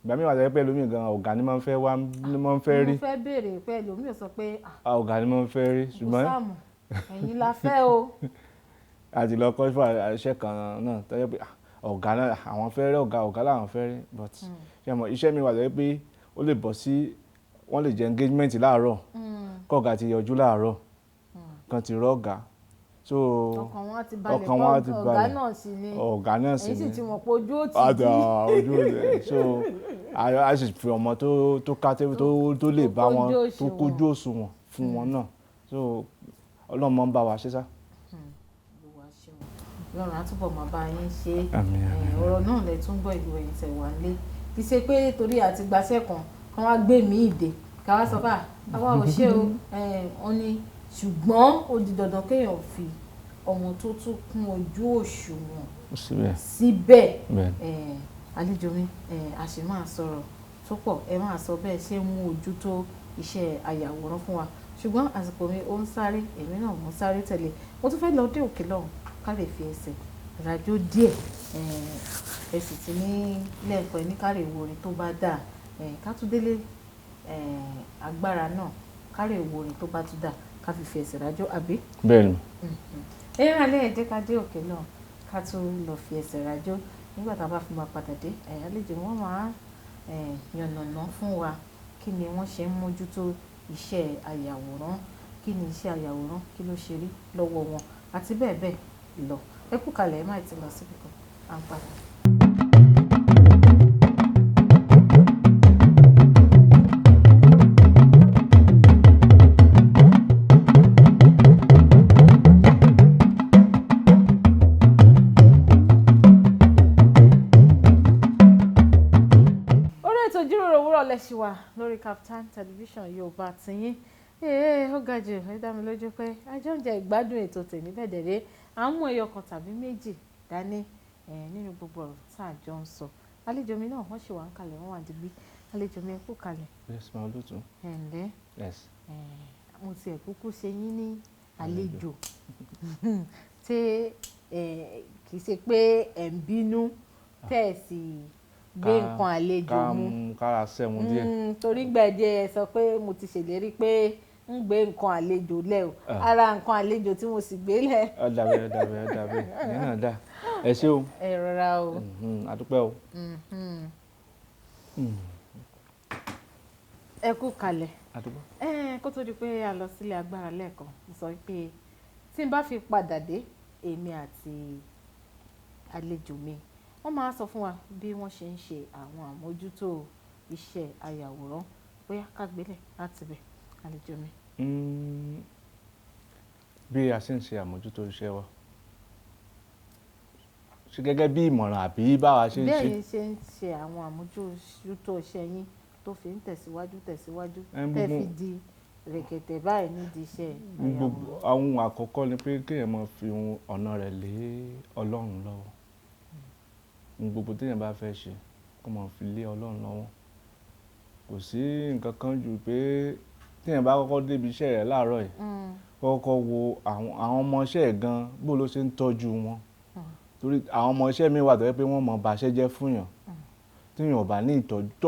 Ìgbà mìíràn wà tó jẹ́ pé ẹlòmíì gan ọ̀gá ni máa ń fẹ́ wá, ni máa ń fẹ́ rí. Mo fẹ́ béèrè pé ẹlòmíì sọ pé ọ̀gá ni máa ń fẹ́ rí, ṣùgbọ́n Sáàmù ẹ̀yin la fẹ́ o. àti lọ kọ́ fún iṣẹ́ kan náà tó jẹ́ pé ọ̀gá náà àwọn fẹ́ rí, ọ̀gá làwọn fẹ́ rí, but iṣẹ́ mi wà tó jẹ́ pé ó lè bọ́ sí wọ́n lè jẹ́ engagement láàárọ̀ kọ́gà ti yọjú láàárọ̀ kan ti rọ́ọ̀gá, so ọkàn wọn ti balẹ̀ ọ̀gá náà sì ni èyí sì ti mọ̀ pé ojú ó ti di so a sì fi ọmọ tó kátẹ́ tó lè bá wọn tó kójú òṣùwọ̀n fún wọn náà, so Ọlọ́run máa ń bá wa ṣe sá. Ọlọ́run á túbọ̀ máa bá yín ṣe. Ọ̀rọ̀ náà lẹ tún gbọ́ ìlú ẹ̀yìn tẹ̀ wá lé, kì í ṣe pé torí àti gbaṣẹ́ kan wá gbé mi ìdè ká wá sọ pé àwa ò ṣe o, wọ́n ní ṣùgbọ́n ó di dandan kéèyàn fi ọmọ tó tún kún ojú òṣùwọ̀n síbẹ̀. Àlejò mi, a sì máa sọ̀rọ̀ tó pọ̀, ẹ máa sọ bẹ́ẹ̀ ṣe mú ojú tó iṣẹ́ ayàwòrán fún wa, ṣùgbọ́n àsìkò mi ó ń sáré, èmi náà mo ń sáré tẹ̀lé, mo tún fẹ́ lọ dé òkè lọ́hùn ká lè fi ẹsẹ̀ ìrajó díẹ̀ ẹ sì ti ní lẹ́ẹ̀kan ẹ ní kárẹ̀ wo orin tó bá dáa ká tún délé agbára náà kárẹ̀ wo orin tó bá tún dáa ká fi ẹsẹ̀ rájò àbí. bẹ́ẹ̀ni. ẹ̀yin alẹ́ ẹ jẹ́ ká dé òkè náà ká tún lọ fi ẹsẹ̀ rájò nígbà tá a bá fi máa padà dé àlejò wọn máa yànnàná fún wa kí ni wọ́n ṣe ń mójútó iṣẹ́ àyàwòrán kí ni iṣẹ́ àyàwòrán kí ló ṣe rí lọ́wọ́ wọn àti bẹ́ẹ̀ bẹ́ẹ̀ lọ ẹ kú kalẹ̀ ẹ má ti lọ síbi kan à ń padà. lẹ́sìn wa lórí Kaftan television Yorùbá tiyín ó ga jù ẹ dá mi lójú pé ajọ́ ń jẹ ìgbádùn ètò tèmi bẹ̀dẹ̀rẹ́ à ń mú ẹyọ kan tàbí méjì dání nínú gbogbo ọ̀rọ̀ tá a jọ ń sọ àlejò mi náà wọ́n ṣì wà ń kalẹ̀ wọ́n wà dìgbì àlejò mi ẹ kú kalẹ̀. yes ma olóòtú. ǹlẹ́ yes. mo ti ẹ̀ kúkú ṣe yín ní àlejò tí kì í ṣe pé ẹ̀ ń bínú tẹ̀ sí gbé nǹkan àlejò mu kára sẹ́wọ̀n díẹ̀. torí gbẹ̀dẹ̀ ẹ sọ pé mo ti ṣèlérí pé ń gbé nǹkan àlejò lẹ̀ o ara nǹkan àlejò tí mo sì gbé lẹ̀. ọ̀dàbẹ̀ ìyẹn náà dà ẹ ṣé o. ẹ rọra o. àdúpẹ́ o. ẹ kú kalẹ̀. àdúpẹ́. kó tó di pé a lọ sílé agbára lẹ́ẹ̀kan mo sọ pé tí n bá fi padà dé èmi àti àlejò mi wọ́n máa sọ fún wa bí wọ́n ṣe ń ṣe àwọn àmójútó iṣẹ́ àyàwòrán bóyá ká gbélé láti bẹ̀ àlejò mi. bí a ṣe ń ṣe àmójútó iṣẹ́ wa ṣe gẹ́gẹ́ bí ìmọ̀ràn àbí báwa ṣe ń ṣe. bẹ́ẹ̀ ni ṣe ń ṣe àwọn àmójútó iṣẹ́ yín tó fi ń tẹ̀síwájú tẹ́ fi di rẹ̀kẹ̀tẹ̀ báyìí nídìí iṣẹ́ àyàwòrán. àwọn àkọ́kọ́ ni pé kéèyàn máa fi ọ̀nà rẹ̀ lé Ọlọ́run lọ́wọ́ gbogbo téèyàn bá fẹ́ ṣe kó máa fi lé Ọlọ́run lọ́wọ́ kò sí nǹkan kan jù pé téèyàn bá kọ́kọ́ débi iṣẹ́ rẹ̀ láàárọ̀ yìí kọ́kọ́ wo àwọn ọmọọṣẹ́ ẹ̀ gan bó ló ṣe ń tọ́jú wọn torí àwọn ọmọọṣẹ́ mi wà tó yẹ pé wọ́n mọ̀ bàṣẹ́ jẹ́ fúnyàn téèyàn ò bá ní ìtọ́jú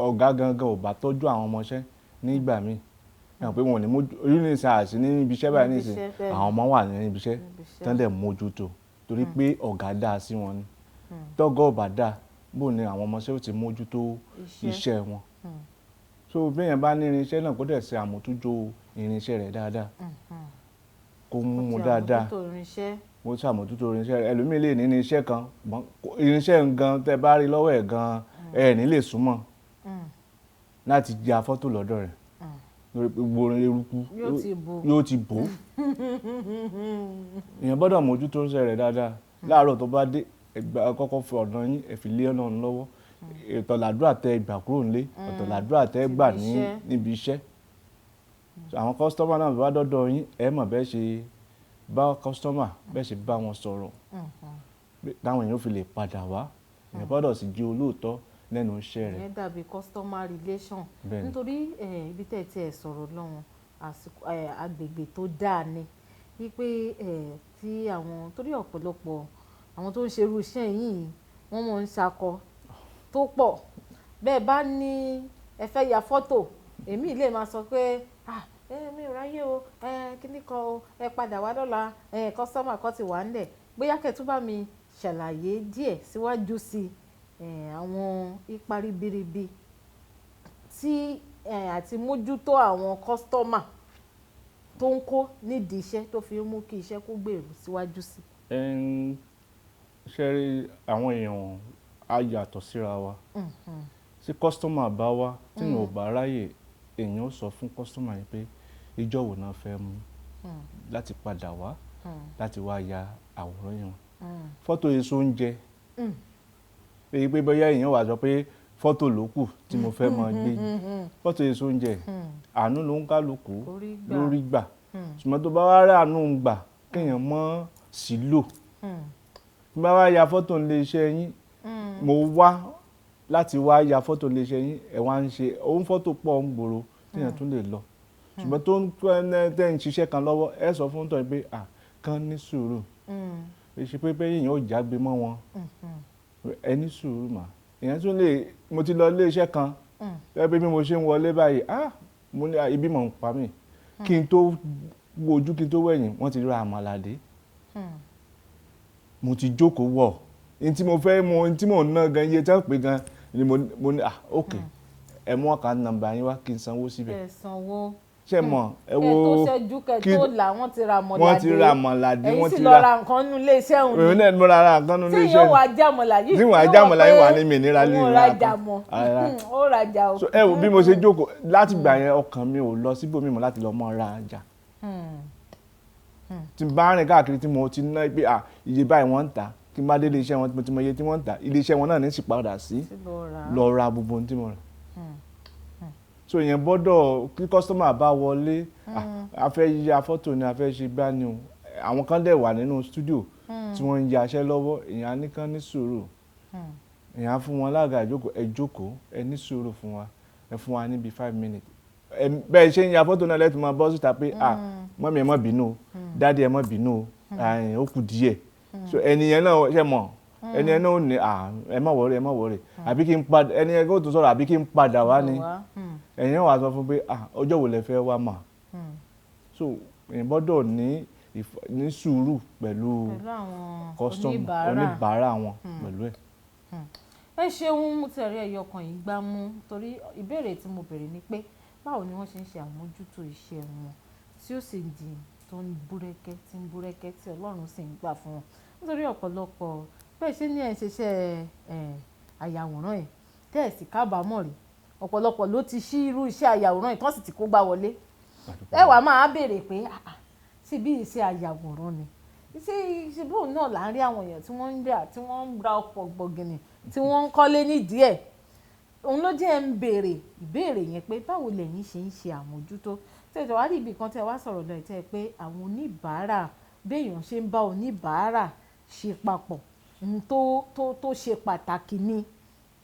ọ̀gá gangan ò bá tọ́jú àwọn ọmọọṣẹ́ nígbà míì yàn pé wọn ò ní mójú orí ní ìsìn àṣì ní ibi iṣẹ́ báyìí ní ìsìn àwọn ọmọ wà ní ibi iṣẹ́ tán dẹ̀ mójútó torí pé ọ̀gá dá sí wọn ni tọ́gọ́ ọ̀bà dà bó ni àwọn ọmọọṣẹ́ ò ti mójútó iṣẹ́ wọn so béèyàn bá ní irinṣẹ́ náà kó dẹ̀ ṣe àmójútó irinṣẹ́ rẹ̀ dáadáa kó mú mu dáadáa kó ṣàmójútó irinṣẹ́ rẹ̀ ẹlòmíì lè ní irinṣẹ́ kan irinṣẹ́ gan tẹ́ bá rí lọ́wọ́ ẹ̀ gan ẹ̀ ní lè súnmọ́ láti ya fọ́tò lọ́dọ̀ rẹ̀ lórí gbogbo eruku yóò ti bò èèyàn gbọ́dọ̀ mójútó irinṣẹ́ rẹ̀ dáadáa láàárọ̀ tó bá dé ẹgbà kọ́kọ́ fi ọ̀nà yín ẹ fi lé Ọlọ́run lọ́wọ́ ọ̀tọ̀ làdúrà tẹ ìgbà kúrò nílé ọ̀tọ̀ làdúrà tẹ gbà níbi iṣẹ́ àwọn kọ́sítọ́mà náà bá dọ́dọ̀ yín ẹ mọ̀ bẹ́ẹ̀ ṣe bá kọ́sítọ́mà bẹ́ẹ̀ ṣe bá wọn sọ̀rọ̀ táwọn èèyàn fi lè padà wá èèyàn gbọ́dọ̀ sì jẹ́ olóòótọ́ lẹ́nu iṣẹ́ rẹ̀. ìyẹn dàbí customer relation nítorí ibi tẹ́ ẹ ti ẹ̀ sọ̀rọ̀ lọ́wọ́ agbègbè tó dáa ni wípé tí àwọn torí ọ̀pọ̀lọpọ̀ àwọn tó ń ṣe irú iṣẹ́ yìí wọ́n mọ̀ ń ṣakọ tó pọ̀ bẹ́ẹ̀ bá ní ẹ fẹ́ ya fọ́tò èmi lè máa sọ pé mi ò ráyè o kíní kan o ẹ padà wá dọ́là kọ́sọ́mà kan ti wà ńlẹ̀ bóyá kẹ́tù bá mi ṣàlàyé díẹ̀ síwájú sí àwọn ipa ribiribi tí àti mójútó àwọn kọ́sítọ́mà tó ń kó nídìí iṣẹ́ tó fi ń mú kí iṣẹ́ kó gbèrú síwájú sí. ṣe rí àwọn èèyàn á yàtọ̀ síra wa tí kọ́sítọ́mà bá wá tí èèyàn ò bá ráyè èèyàn ó sọ fún kọ́sítọ́mà yìí pé ìjọ́ wo náà fẹ́ mú láti padà wá láti wá ya àwòrán yẹn fọ́tò èso oúnjẹ èyí pé bóyá èèyàn wà sọ pé fọ́tò ló kù tí mo fẹ́ máa gbé fọ́tò èso oúnjẹ àánú ló ń kálukú lórí gbà ṣùgbọ́n tó bá wá rí àánú ń gbà kéèyàn mọ́ sí lò tí bá wá ya fọ́tò nílé iṣẹ́ yín mo wá láti wá ya fọ́tò nílé iṣẹ́ yín ẹ̀ wá ń ṣe òun fọ́tò pọ̀ ń gbòòrò téèyàn tún lè lọ ṣùgbọ́n tó ń tẹ́ ń ṣiṣẹ́ kan lọ́wọ́ ẹ sọ fún tọ́ pé kàn ní sùúrù ṣe pé èèyàn ò jágbe mọ́ wọn ẹ ní sùúrù mà èèyàn tún lè mo ti lọ ilé iṣẹ́ kan ẹ pé bí mo ṣe ń wọlé báyìí mo ní ibi mọ̀ ń pa mí kí n tó wojú kí n tó wẹ̀yìn wọ́n ti ra àmàlà dé mo ti jókòó wọ̀ ní tí mo fẹ́ mo ní tí mò ń ná gan iye tí wọ́n pè gan ni mo ní ok ẹ mú account number yín wá kí n sanwó síbẹ̀. ẹ sanwó ṣe mọ̀ ẹ wo kẹ tó ṣẹ́jú kẹ tó là wọ́n ti ra àmàlà dé wọ́n ti ra àmàlà dé ẹ̀yin sì lọ ra nǹkan nínú ilé iṣẹ́ òun òun náà mo ra nǹkan nínú ilé iṣẹ́ tí yóò wá jámọ̀lá yìí níwọ̀n ajámọ̀lá yìí wà ní mi níra lè ra rajà mọ́ ó rajà o. ẹ wo bí mo ṣe jókòó láti gbà yẹn ọkàn mi ò lọ síbòmí mọ́ láti lọ mọ́ ra ọjà tí n bá rìn káàkiri tí mo ti ná pé iye báyìí wọ́n ń tà kí n bá dé ilé iṣẹ́ wọn mo ti mọ iye tí wọ́n ń tà ilé iṣẹ́ wọn náà ní sì padà sí lọ ra gbogbo ohun tí mo rà so ìyẹn gbọ́dọ̀ kí kọ́sítọ́mà bá wọlé a fẹ́ ya fọ́tò ni a fẹ́ ṣe gbá ni o àwọn kan dẹ̀ wà nínú stúdíò tí wọ́n ń yaṣẹ́ lọ́wọ́ èèyàn á ní kán ní sùúrù èèyàn á fún wọn lága ìjókòó ẹ jókòó ẹ ní sùúrù fún wa ẹ fún wa níbi 5 minutes bẹ́ẹ̀ ṣe ń ya fọ́tò náà lẹ́tùmọ̀ bọ́ síta pé mọ́mí ẹ má bínú o dáàdì ẹ má bínú o ó kù díẹ̀ so ẹnìyẹn náà ṣe mọ̀ ẹni ẹ náà ò ní ẹ má wọrí àbí kí n padà ẹni ẹ kó tó sọ̀rọ̀ àbí kí n padà wá ni ẹ̀yin wà sọ fún pé ọjọ́ wo lẹ fẹ́ wá mà so èèyàn gbọ́dọ̀ ní sùúrù pẹ̀lú oníbàárà wọn pẹ̀lú ẹ̀. ẹ ṣeun mo tẹ̀rí ẹyọ kan yìí gbá mú torí ìbéèrè tí mo béèrè ni pé báwo ni wọ́n ṣe ń ṣe àmójútó iṣẹ́ wọn tí ó sì di tó ń búrẹ́kẹ́ tí Ọlọ́run sì ń gbà fún wọn nítorí ọ̀pọ̀lọpọ̀ bẹ́ẹ̀ ṣe ní ẹ̀ ń ṣiṣẹ́ àyàwòrán ẹ̀ tẹ́ ẹ̀ sì kábàámọ̀ rí ọ̀pọ̀lọpọ̀ ló ti ṣí irú iṣẹ́ àyàwòrán ẹ̀ tán sì ti kó gbá wọlé ẹ wàá máa béèrè pé ṣé bí iṣẹ́ àyàwòrán ni iṣẹ́ bóun náà là ń rí àwọn èèyàn tí wọ́n ń gbà tí wọ́n ń ra ọ̀pọ̀ gbọ̀gìnì tí wọ́n ń kọ́lé nídìí ẹ̀ òun ló jẹ́ ń béèrè ìbéèrè yẹn pé báwo lẹ̀yin ṣe ń ṣe àmójútó tẹ̀tẹ̀ wá rí ibì kan tẹ̀ wá sọ̀rọ̀ lọ ìtẹ́ pé àwọn oníbàárà béèyàn ṣe ń bá oníbàárà ṣe papọ̀ ohun tó ṣe pàtàkì ni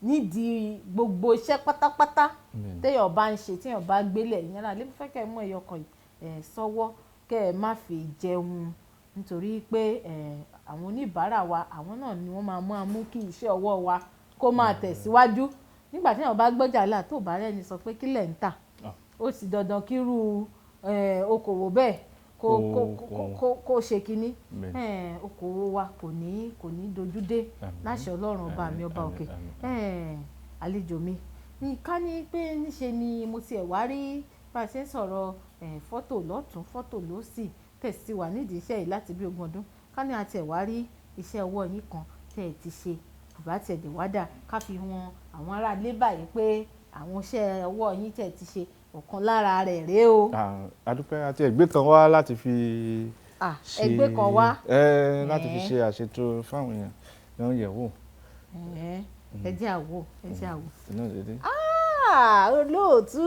nídìí gbogbo iṣẹ́ pátápátá téèyàn bá ń ṣe téèyàn bá gbélé ìyẹn náà lè fẹ́ kẹ́ ẹ mú ẹyọ kan sọ́wọ́ kẹ́ ẹ má fi jẹun nítorí pé àwọn oníbàárà wa àwọn náà ni wọ́n máa mú kí iṣẹ́ ọwọ́ wa kó máa tẹ̀síwájú nígbà téèyàn bá gbọ́jà là tó bá rẹ́ni sọ pé kílẹ̀ ń tà ó sì dandan kírú okòwò bẹ́ẹ̀ kó ṣe kínní okòwò wa kò ní dojú dé láṣẹ Ọlọ́run ọba mi ọba òkè àlejò mi ká ní pé níṣe ni mo tiẹ̀ wá rí bá a ṣe ń sọ̀rọ̀ fọ́tò lọ́tún fọ́tò lósì tẹ̀sí wà nídìí iṣẹ́ yìí láti bí 20 ọdún ká ní àti ẹ̀ wá rí iṣẹ́ ọwọ́ yín kan tẹ̀ ẹ̀ ti ṣe bàbá tẹ̀ dé wádà ká fi wọn àwọn ará ilé báyìí pé àwọn iṣẹ́ ọwọ́ yín tẹ̀ ti ṣe ọ̀kan lára rẹ̀ rèé o. àdúpẹ́ àti ẹgbẹ́ kan wá láti fi ṣe ẹgbẹ́ kan wá láti fi ṣe àṣetò fáwọn èèyàn ló ń yẹ̀ wò. ẹ jẹ́ àwò. olóòtú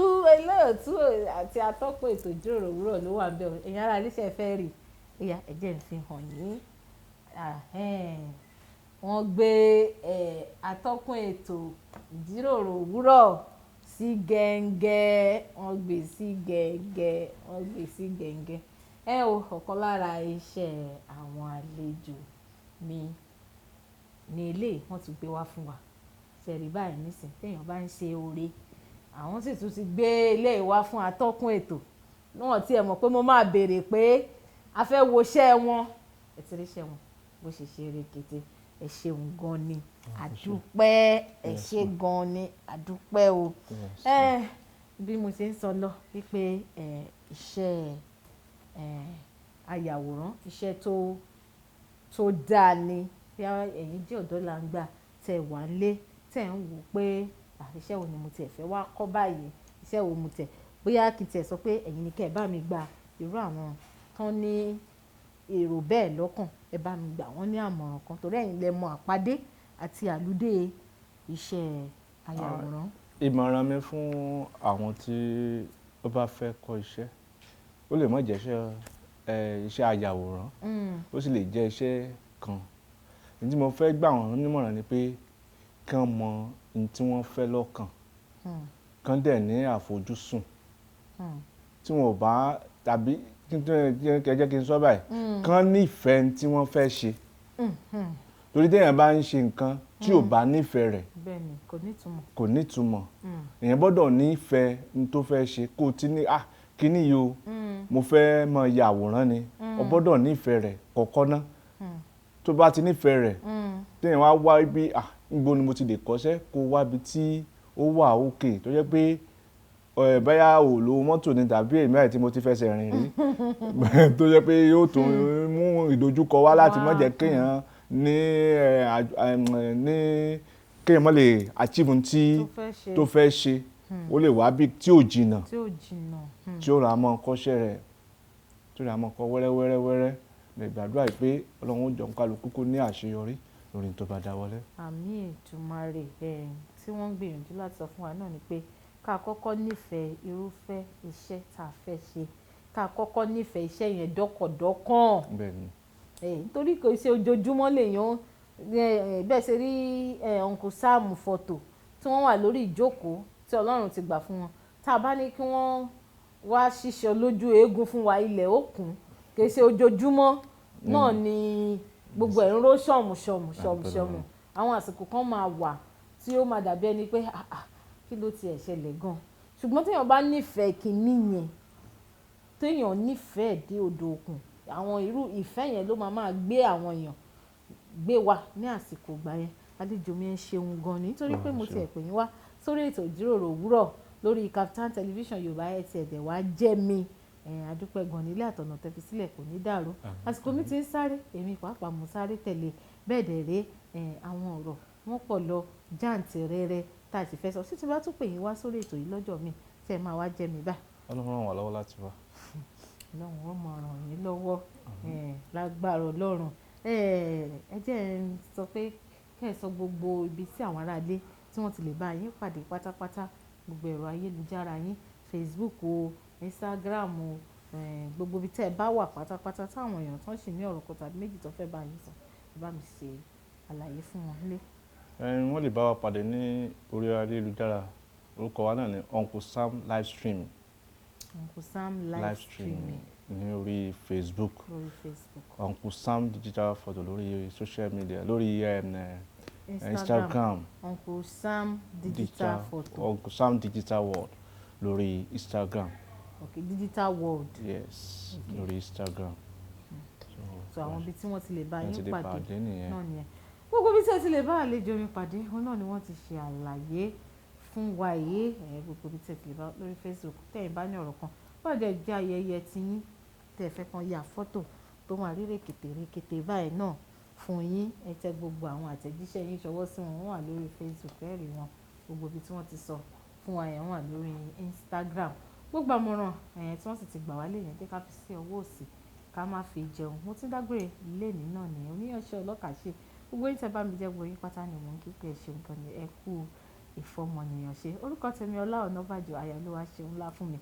àti atọ́kùn ètò ìjíròrò òwúrọ̀ ló wà ń bẹ̀ ẹ̀yin ará iléeṣẹ́ fẹ́ rí ẹ̀yà ẹ̀jẹ̀ ń fi hàn yín wọ́n gbé atọ́kùn ètò ìjíròrò òwúrọ̀ sí gẹ́ngẹ́ wọ́n gbé sí gẹ́ngẹ́ ọ̀kan lára iṣẹ́ àwọn àlejò mi ní ilé wọ́n ti gbé wá fún wa ṣẹ̀rí báyìí nísìn téèyàn bá ń ṣe oore àwọn sì tún ti gbé ilé wá fún atọ́kùn ètò náà tí ẹ mọ̀ pé mo máa béèrè pé a fẹ́ wo iṣẹ́ wọn ẹ ti rí iṣẹ́ wọn bó ṣe ṣe rekete ẹ ṣeun gan ni àdúpẹ́ ẹ ṣe gan ni àdúpẹ́ o bí mo ṣe ń sọ lọ wípé iṣẹ́ ayàwòrán iṣẹ́ tó dáa ni bí ẹ̀yin jẹ́ ọ̀dọ́ là ń gbà tẹ̀ wá lé tẹ̀ ń wò pé iṣẹ́ wo ni mo tiẹ̀ fẹ́ wá kọ́ báyìí iṣẹ́ wo mo tẹ̀ bóyá kí n tiẹ̀ sọ pé ẹ̀yin ni kẹ́ ẹ bá mi gba irú àwọn tán ní èrò bẹ́ẹ̀ lọ́kàn ẹ bá mi gbà wọ́n ní àmọ̀ràn kan torí ẹ̀yin lẹ mọ àpàdé àti àlùdé iṣẹ́ ayàwòrán. ìmọ̀ràn mi fún àwọn tí ó bá fẹ́ kọ́ iṣẹ́ ó lè má jẹ́ iṣẹ́ ayàwòrán ó sì lè jẹ́ iṣẹ́ kan ní tí mo fẹ́ gbà wọ́n nímọ̀ràn ni pé kán mọ ohun tí wọ́n fẹ́ lọ́kàn kán dẹ̀ ní àfojúsùn tí wọn ò bá tàbí kẹjẹ kí n sọ báyìí kán nífẹ̀ẹ́ tí wọ́n fẹ́ ṣe torí téèyàn bá ń ṣe nǹkan tí ò bá nífẹ̀ẹ́ rẹ̀ bẹ́ẹ̀ni kò nítumọ̀ èèyàn gbọ́dọ̀ nífẹ̀ẹ́ ní tó fẹ́ ṣe kó o ti ní kíní yìí o mo fẹ́ mọ ya àwòrán ni o gbọ́dọ̀ nífẹ̀ẹ́ rẹ̀ kọ́kọ́ ná tó bá ti nífẹ̀ẹ́ rẹ̀ téèyàn wá ibi níbo ni mo ti lè kọ́ṣẹ́ kó wá ibi tí ó wà òkè tó jẹ́ pé báyà ò lo mọ́tò ni tàbí èmi àti mo ti fẹsẹ̀ rìn rí tó jẹ́ pé yóò tún mú ìdojúkọ wá láti má jẹ́ kéèyàn ní kéèyàn má lè achieve tí tó fẹ́ ṣe ó lè wá bí tí ò jìnnà tí ó rà á mọ́ kọ́ṣẹ́ rẹ̀ tí ó rà á mọ́ kọ́ wẹ́rẹ́wẹ́rẹ́ lè gbàdúrà pé Ọlọ́run ó jọ kálukú kó ní àṣeyọrí lórí tó bá dáwọ́lé. àmì Èdùmàrè tí wọ́n ń gbìyànjú láti sọ fún wa náà ni pé ká kọ́kọ́ nífẹ̀ẹ́ irúfẹ́ iṣẹ́ tá a fẹ́ ṣe ká kọ́kọ́ nífẹ̀ẹ́ iṣẹ́ yẹn dọ́kọ̀dọ́kàn. bẹ́ẹ̀ni. nítorí kò ṣe ojoojúmọ́ lèèyàn bẹ́ẹ̀ ṣe rí Uncle Sam fọ́tò tí wọ́n wà lórí ìjókòó tí Ọlọ́run ti gbà fún wọn tá a bá ní kí wọ́n wá ṣíṣe lójú eégún fún wa ilẹ̀ òkun kì í ṣe ojoojúmọ́ náà ni gbogbo ẹ̀ ń ró ṣọ̀mù àwọn àsìkò kan máa wà tí ó máa dàbí ẹni pé kí ló tiẹ̀ ṣẹlẹ̀ gan-an ṣùgbọ́n téèyàn bá nífẹ̀ẹ́ kínní yẹn téèyàn nífẹ̀ẹ́ dé odò òkun àwọn irú ìfẹ́ yẹn ló máa gbé àwọn èèyàn gbé wa ní àsìkò ìgbà yẹn àlejò mi ń ṣeun gan ni nítorí pé mo ti ẹ̀ pè yín wá sórí ètò ìjíròrò òwúrọ̀ lórí Kaftan television Yorùbá ẹ̀ ti ẹ̀dẹ̀ wá jẹ́ mi adúpẹ́ gan nílé àtọ̀nà tẹ́fi sílẹ̀ kò ní dàrú àsìkò mi ti ń sáré èmi pàápàá mo sáré tẹ̀lé bẹ́ẹ̀ dẹ̀ ré àwọn ọ̀rọ̀ wọ́n pọ̀ lọ jàǹtìrẹrẹ tá a sì fẹ́ sọ sí ti bá tún pè yín wá sórí ètò yìí lọ́jọ́ mi tí ẹ máa wá jẹ́ mi báyìí. Ọlọ́run ràn wá lọ́wọ́ láti wá. Ọlọ́run ó máa ràn yín lọ́wọ́ lágbára Ọlọ́run ẹ jẹ́ ń sọ pé kẹ́ ẹ sọ gbogbo ibi tí àwọn aráalé tí wọ́n ti lè bá yín pàdé pátápátá gbogbo ẹ̀rọ ayélujára yín Facebook o Instagram o gbogbo ibi tẹ́ ẹ bá wà pátápátá táwọn èèyàn tán sì ní ọ̀rọ̀ kan tàbí méjì tó fẹ́ bá yín sọ ẹ bá mi ṣe àlàyé fún wọn lé. wọ́n lè bá wa pàdé ní orí ayélujára orúkọ wa náà ni Uncle Sam Livestream. Uncle Sam Livestream ní orí Facebook. Uncle Sam Digital Photo lórí social media lórí Instagram. Uncle Sam Digital Photo. Uncle Sam Digital World lórí Instagram. Okay, Digital World. Yes, lórí Instagram. So àwọn ibi tí wọ́n ti lè bá yín pàdé náà nìyẹn. Gbogbo bí tí ẹ ti lè bá àlejò mi pàdé òun náà ni wọ́n ti ṣe àlàyé fún wa yìí gbogbo bí tí ẹ ti lè bá lórí Facebook tẹ̀yìn bá ní ọ̀rọ̀ kan wọ́n dẹ̀ jẹ́ ayẹyẹ tiyín tẹ̀ fẹ́ kan ya fọ́tò tó máa rí rèkété báyìí náà fún yín ẹ tẹ gbogbo àwọn àtẹ̀jíṣẹ́ yín ṣọwọ́ sí wọn wọ́n wà lórí Facebook ẹ rí wọn gbogbo bí tí wọ́n ti sọ fún wa yẹn wọ́n wà lórí Instagram gbogbo àmọ̀ràn tí wọ́n sì ti gbà wá lè yẹn jẹ́ ká fi sí ọwọ́ òsì ká má fi jẹun mo ti dágbére lẹ́ni náà nìyẹn oníyanṣẹ́ ọlọ́kàṣe gbogbo yín tẹ́ bá mi jẹ́ gbogbo yín pátá ni mò ń kí pé ẹ ṣeun gan ni ẹ kú ìfọmọnìyàn ṣe orúkọ tèmi Ọlá Ọ̀nàbàjọ́ Ayọ̀lúwa ṣeun ńlá fún mi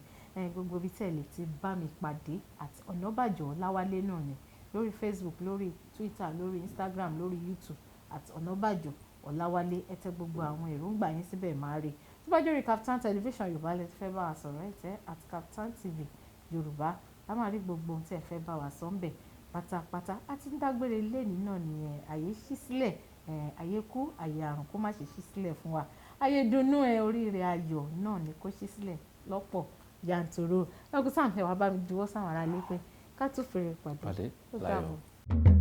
gbogbo bí tẹ̀lé ti bá mi pàdé àti Ọ̀nàbàjọ́ Ọláwálé náà ni lórí Facebook lórí Twitter lórí Instagram lórí YouTube àti Ọ̀nàbàjọ́ Ọláwálé ẹ tẹ gbogbo àwọn èròǹgbà yín síbẹ̀ máa rí tó bá jórí Kaftan television Yorùbá lẹ ti fẹ́ bá wa sọ̀rọ̀ ẹ̀ tẹ́ àti Kaftan TV Yorùbá a máa rí gbogbo ohun tí ẹ fẹ́ bá wa sọ ń bẹ̀ pátápátá àti ń dágbére lẹ́ni náà nìyẹn àyè ṣí sílẹ̀ àyè kú àyè àrùn kó má ṣe ṣí sílẹ̀ fún wa àyè dunnú oríire ayọ̀ náà ni kó ṣí sílẹ̀ lọ́pọ̀ yanturu Uncle Sam ẹ wá bá mi juwọ́ sáwọn ará ilé pé ká tún fèrè pàdé láyọ̀.